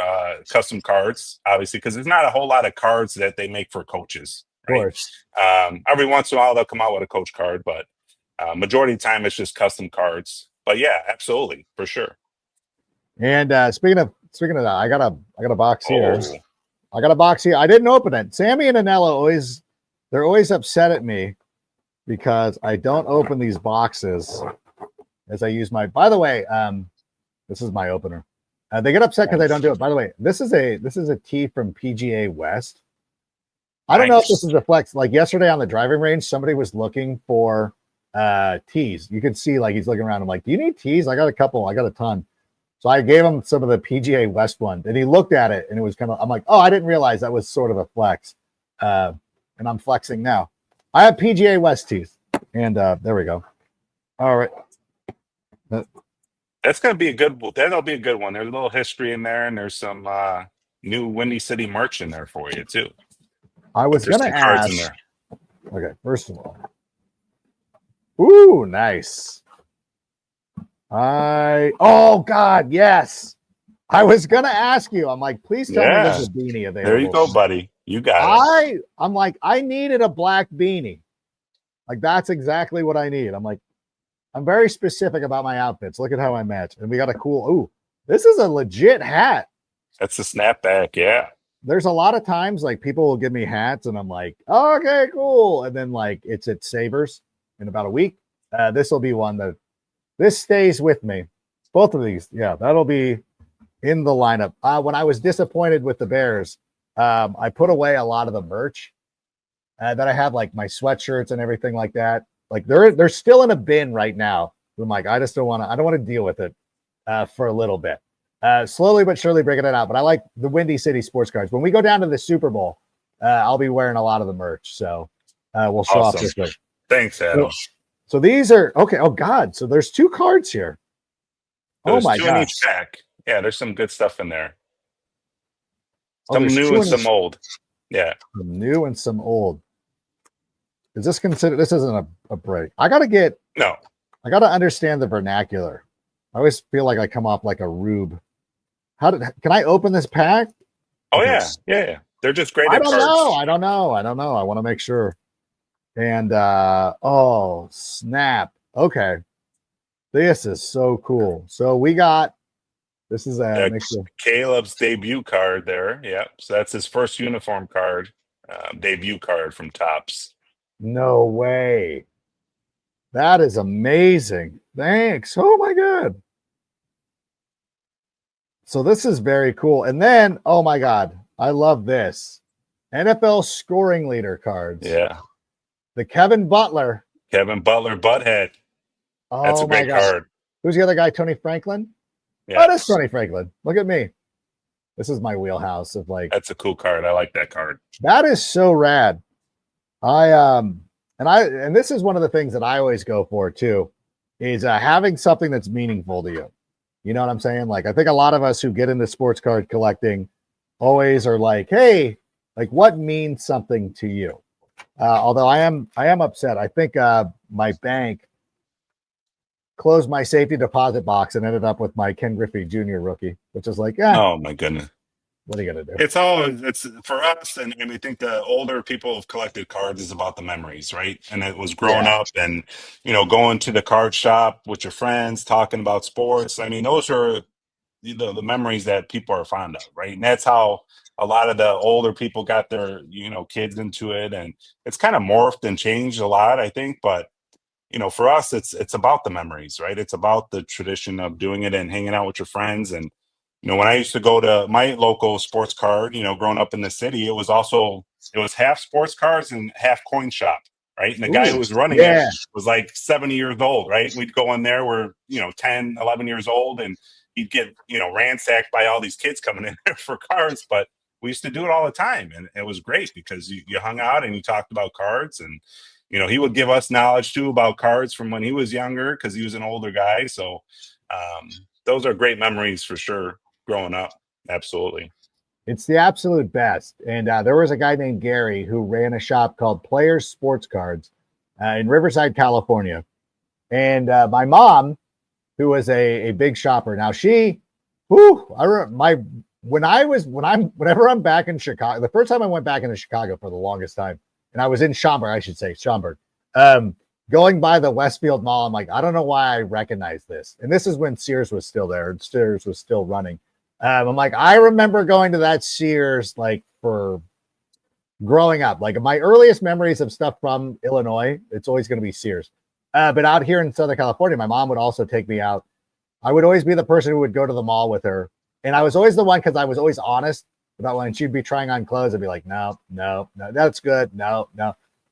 custom cards, obviously, because there's not a whole lot of cards that they make for coaches, Of right? course. Every once in a while they'll come out with a coach card, but majority of the time it's just custom cards. But yeah, absolutely, for sure. And speaking of that, I got a box here. Oh. I got a box here. I didn't open it. Sammy and Anella they're always upset at me because I don't open these boxes as I use my. By the way, this is my opener. They get upset because I don't do it. By the way, this is a tee from PGA West. I don't know if this is a flex. Like yesterday on the driving range, somebody was looking for tees. You could see like he's looking around. I'm like, do you need tees? I got a couple. I got a ton. So I gave him some of the PGA West one, and he looked at it, and it was kind of. I'm like, oh, I didn't realize that was sort of a flex, and I'm flexing now. I have PGA West tees, and there we go. All right, That's gonna be a good. That'll be a good one. There's a little history in there, and there's some new Windy City merch in there for you too. I was There's gonna some cards in ask. there. Okay, first of all, ooh, nice. Oh God, yes. I was gonna ask you. I'm like, please tell me there's a beanie available. There you go, buddy. You got it. I'm like, I needed a black beanie. Like that's exactly what I need. I'm like, I'm very specific about my outfits. Look at how I match. And we got a cool, ooh, this is a legit hat. That's a snapback, yeah. There's a lot of times like people will give me hats and I'm like, oh, okay, cool. And then like it's at Savers in about a week. This will be one that this stays with me. Both of these, yeah, that'll be in the lineup. When I was disappointed with the Bears, I put away a lot of the merch that I have, like my sweatshirts and everything like that. Like they're still in a bin right now. I'm like, I don't want to deal with it for a little bit. Slowly but surely breaking it out. But I like the Windy City sports cards. When we go down to the Super Bowl, I'll be wearing a lot of the merch. So we'll show off this way. Thanks, Adam. So these are okay. Oh God. So there's 2 cards here. There's oh my 2 God. in each pack. Yeah, there's some good stuff in there. Some new and some old. Yeah. Some new and some old. Is this considered? This isn't a break. I gotta understand the vernacular. I always feel like I come off like a rube. Can I open this pack? Oh yeah. They're just great. I don't know. I want to make sure. And oh snap. Okay. This is so cool. So we got this is Caleb's debut card there. Yeah. So that's his first uniform card, debut card from Topps. No way. That is amazing. Thanks. Oh my God. So this is very cool. And then, oh my God, I love this. NFL scoring leader cards. Yeah. The Kevin Butler Butthead. Oh, that's a great card. Who's the other guy? Tony Franklin? Yeah. Oh, that's Tony Franklin. Look at me. This is my wheelhouse of like. That's a cool card. I like that card. That is so rad. And this is one of the things that I always go for too, is having something that's meaningful to you. You know what I'm saying? Like, I think a lot of us who get into sports card collecting always are like, hey, like what means something to you? Although I am upset. I think my bank closed my safety deposit box and ended up with my Ken Griffey Jr. rookie, which is like, oh my goodness. What are you gonna do? It's for us, and we think the older people have collected cards is about the memories, right? And it was growing up, and going to the card shop with your friends, talking about sports. I mean, those are the memories that people are fond of, right? And that's how a lot of the older people got their kids into it, and it's kind of morphed and changed a lot, I think. But for us, it's about the memories, right? It's about the tradition of doing it and hanging out with your friends. And when I used to go to my local sports card, growing up in the city, it was half sports cards and half coin shop, right? And the guy who was running it was like 70 years old, right? We'd go in there, we're 10, 11 years old, and he'd get ransacked by all these kids coming in there for cards. But we used to do it all the time, and it was great because you hung out and you talked about cards, and he would give us knowledge too about cards from when he was younger because he was an older guy. So those are great memories for sure growing up. Absolutely. It's the absolute best. And there was a guy named Gary who ran a shop called Players Sports Cards in Riverside, California. And my mom, who was a big shopper, now I remember whenever I'm back in Chicago, the first time I went back into Chicago for the longest time, and I was in Schaumburg, going by the Westfield Mall, I'm like, I don't know why I recognize this. And this is when Sears was still there, and Sears was still running. I'm like, I remember going to that Sears like for growing up. Like my earliest memories of stuff from Illinois, it's always going to be Sears. But out here in Southern California, my mom would also take me out. I would always be the person who would go to the mall with her. And I was always the one, because I was always honest about when she'd be trying on clothes. I'd be like, no, that's good. No.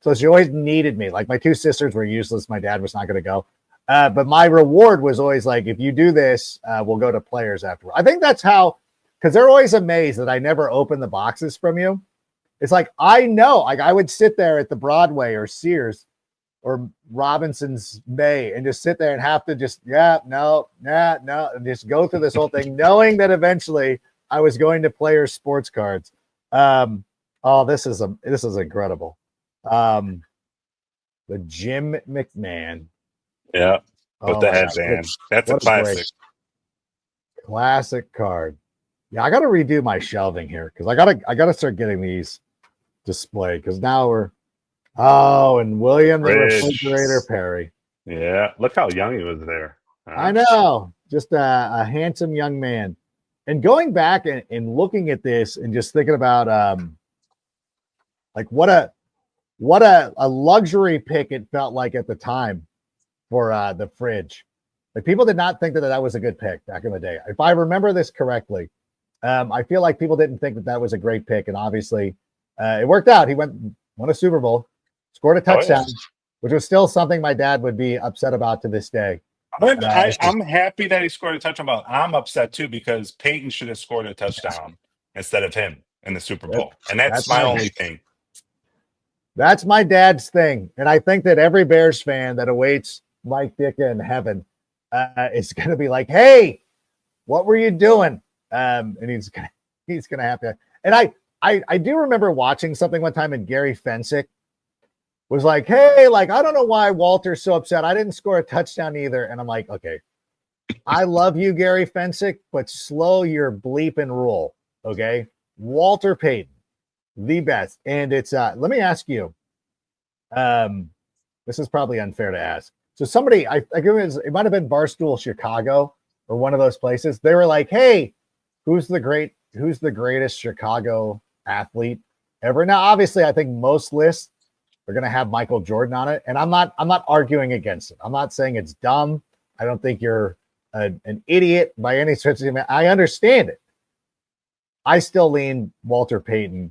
So she always needed me. Like my two sisters were useless. My dad was not going to go. But my reward was always like, if you do this, we'll go to Players afterward. I think that's how, because they're always amazed that I never open the boxes from you. It's like, I know, like I would sit there at the Broadway or Sears or Robinson's May and just sit there and have to just, no, and just go through this whole thing, knowing that eventually I was going to Players Sports Cards. This is incredible. The Jim McMahon. Yeah, with the headband. That's a classic. Classic card. Yeah, I got to redo my shelving here because I gotta start getting these displayed, because now and William the Refrigerator Perry. Yeah, look how young he was there. I know, just a handsome young man. And going back and looking at this and just thinking about like what a luxury pick it felt like at the time for the fridge. Like people did not think that was a good pick back in the day. If I remember this correctly, I feel like people didn't think that was a great pick, and obviously it worked out. He won a Super Bowl, scored a touchdown, which was still something my dad would be upset about to this day. I'm happy that he scored a touchdown, but I'm upset too because Peyton should have scored a touchdown instead of him in the Super Bowl, and that's my only thing. That's my dad's thing, and I think that every Bears fan that awaits Mike Ditka in heaven is going to be like, "Hey, what were you doing?" And he's gonna have to. And I do remember watching something one time, and Gary Fensick was like, "Hey, like I don't know why Walter's so upset. I didn't score a touchdown either." And I'm like, "Okay, I love you, Gary Fensick, but slow your bleeping roll, okay?" Walter Payton, the best. And it's let me ask you. This is probably unfair to ask. So somebody, I think it might have been Barstool Chicago or one of those places. They were like, "Hey, who's the greatest Chicago athlete ever?" Now, obviously, I think most lists are going to have Michael Jordan on it, and I'm not arguing against it. I'm not saying it's dumb. I don't think you're an idiot by any stretch of the I understand it. I still lean Walter Payton.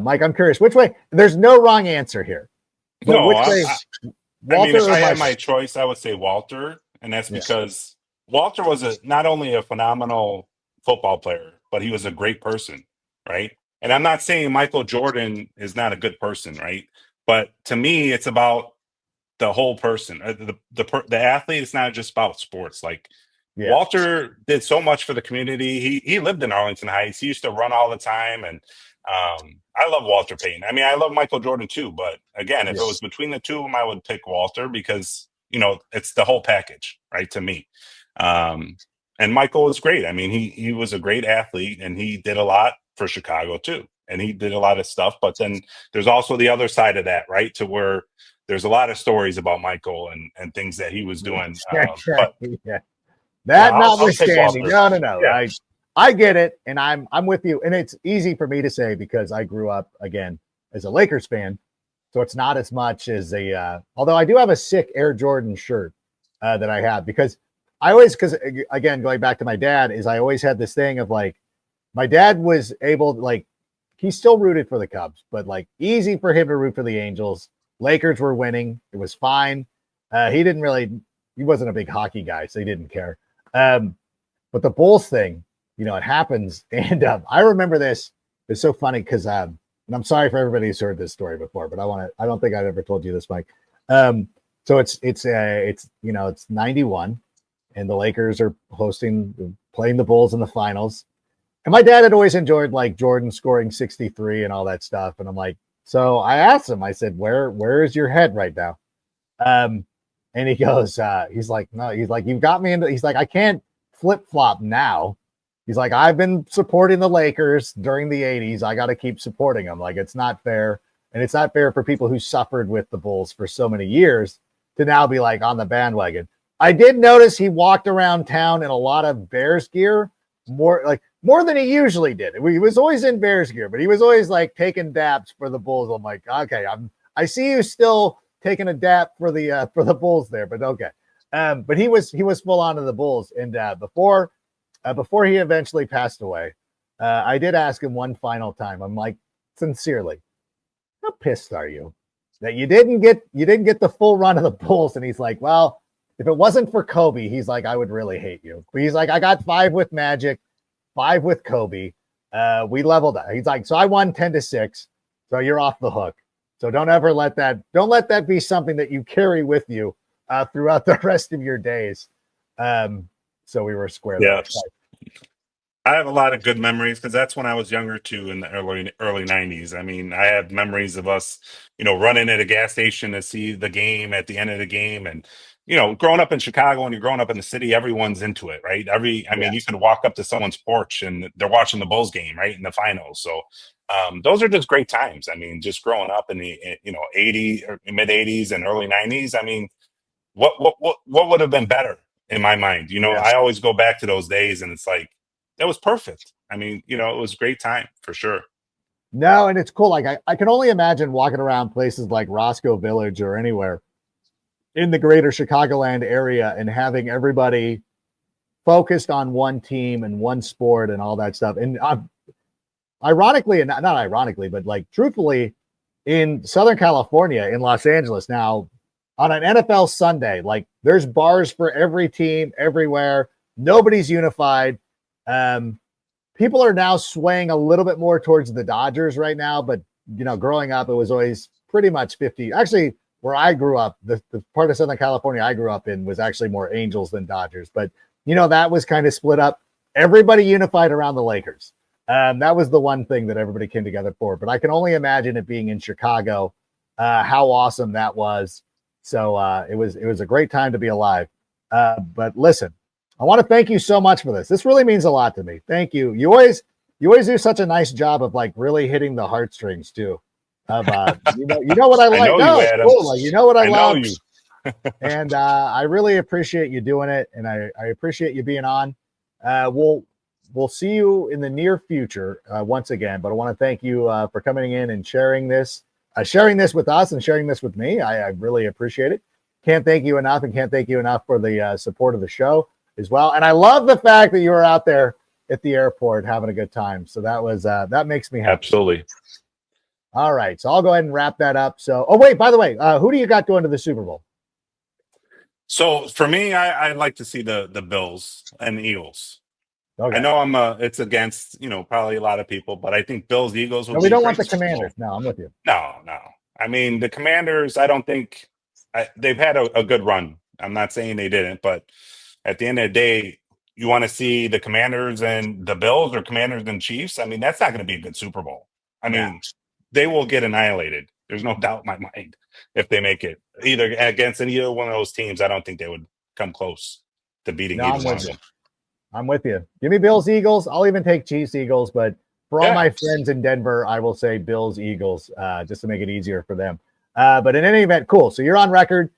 Mike, I'm curious which way. There's no wrong answer here. But no, which way? If I had my choice, I would say Walter, and that's because Walter was not only a phenomenal football player, but he was a great person, right? And I'm not saying Michael Jordan is not a good person, right? But to me, it's about the whole person. The athlete is not just about sports. Like Walter did so much for the community. He lived in Arlington Heights. He used to run all the time, and I love Walter Payton. I mean, I love Michael Jordan too, but again, if it was between the two of them, I would pick Walter because it's the whole package, right? To me, and Michael was great. I mean, he was a great athlete, and he did a lot for Chicago too, and he did a lot of stuff. But then there's also the other side of that, right? To where there's a lot of stories about Michael and things that he was doing. That notwithstanding, no. Yeah. I get it, and I'm with you. And it's easy for me to say because I grew up again as a Lakers fan, so it's not as much as although I do have a sick Air Jordan shirt that I have because again, going back to my dad, is I always had this thing of like, my dad was able to, like, he still rooted for the Cubs, but like easy for him to root for the Angels. Lakers were winning. It was fine. He wasn't a big hockey guy, so he didn't care. But the Bulls thing, it happens. And I remember this. It's so funny because, and I'm sorry for everybody who's heard this story before, but I don't think I've ever told you this, Mike. So it's 91 and the Lakers are playing the Bulls in the finals. And my dad had always enjoyed like Jordan scoring 63 and all that stuff. And I'm like, so I asked him, I said, where is your head right now? And he goes, he's like, no, he's like, you've got me into, he's like, I can't flip flop now. He's like, I've been supporting the Lakers during the 80s. I got to keep supporting them. Like, it's not fair. And it's not fair for people who suffered with the Bulls for so many years to now be like on the bandwagon. I did notice he walked around town in a lot of Bears gear, more than he usually did. He was always in Bears gear, but he was always like taking daps for the Bulls. I'm like, okay, I see you still taking a dap for the Bulls there, but okay. But he was full on to the Bulls. And before he eventually passed away, I did ask him one final time. I'm like, sincerely, how pissed are you that you didn't get the full run of the Bulls? And he's like, well, if it wasn't for Kobe, he's like, I would really hate you. But he's like, I got 5 with Magic, 5 with Kobe. We leveled out. He's like, so I won 10-6. So you're off the hook. So don't let that be something that you carry with you throughout the rest of your days. So we were square. Yeah. I have a lot of good memories because that's when I was younger too, in the early 90s. I mean, I have memories of us, running at a gas station to see the game at the end of the game. And, growing up in Chicago and you're growing up in the city, everyone's into it, right? I mean, you can walk up to someone's porch and they're watching the Bulls game, right, in the finals. So those are just great times. I mean, just growing up in the, 80s or mid 80s and early 90s. I mean, what would have been better in my mind? I always go back to those days and it's like, that was perfect. I mean, it was a great time for sure. No, and it's cool. Like I can only imagine walking around places like Roscoe Village or anywhere in the greater Chicagoland area and having everybody focused on one team and one sport and all that stuff. And ironically, and not ironically, but like truthfully, in Southern California, in Los Angeles now, on an NFL Sunday, like there's bars for every team everywhere. Nobody's unified. People are now swaying a little bit more towards the Dodgers right now, but growing up, it was always pretty much 50. Actually, where I grew up, the part of Southern California I grew up in was actually more Angels than Dodgers, but that was kind of split up. Everybody unified around the Lakers. That was the one thing that everybody came together for, but I can only imagine it being in Chicago, how awesome that was. So, it was a great time to be alive. But listen, I want to thank you so much for this. This really means a lot to me. Thank you. You always do such a nice job of like really hitting the heartstrings too. Of you know what I like. Cool. Like, what I love. And I really appreciate you doing it, and I appreciate you being on. We'll see you in the near future once again. But I want to thank you for coming in and sharing this with us and sharing this with me. I really appreciate it. Can't thank you enough, and can't thank you enough for the support of the show as well. And I love the fact that you were out there at the airport having a good time. So that makes me happy. Absolutely. All right. So I'll go ahead and wrap that up. So, wait, by the way, who do you got going to the Super Bowl? So for me, I like to see the Bills and the Eagles. Okay. I know it's against, probably a lot of people, but I think Bills, Eagles. No, we don't want the Commanders. No, I'm with you. No. I mean, the Commanders, I don't think they've had a good run. I'm not saying they didn't, but at the end of the day, you want to see the Commanders and the Bills or Commanders and Chiefs. I mean, that's not going to be a good Super Bowl. I mean, they will get annihilated. There's no doubt in my mind if they make it. Either against either one of those teams, I don't think they would come close to beating either one of them. I'm with you. Give me Bills, Eagles. I'll even take Chiefs, Eagles. But for all my friends in Denver, I will say Bills, Eagles, just to make it easier for them. But in any event, cool. So you're on record.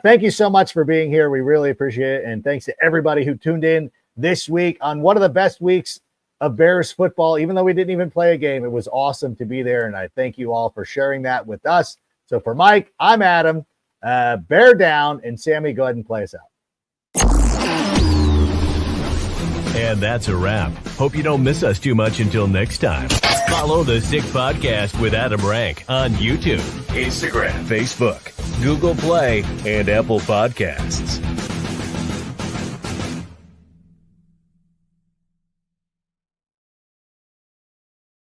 Thank you so much for being here. We really appreciate it. And thanks to everybody who tuned in this week on one of the best weeks of Bears football. Even though we didn't even play a game, it was awesome to be there. And I thank you all for sharing that with us. So for Mike, I'm Adam. Bear down. And Sammy, go ahead and play us out. And that's a wrap. Hope you don't miss us too much until next time. Follow the Sick Podcast with Adam Rank on YouTube, Instagram, Facebook, Google Play, and Apple Podcasts.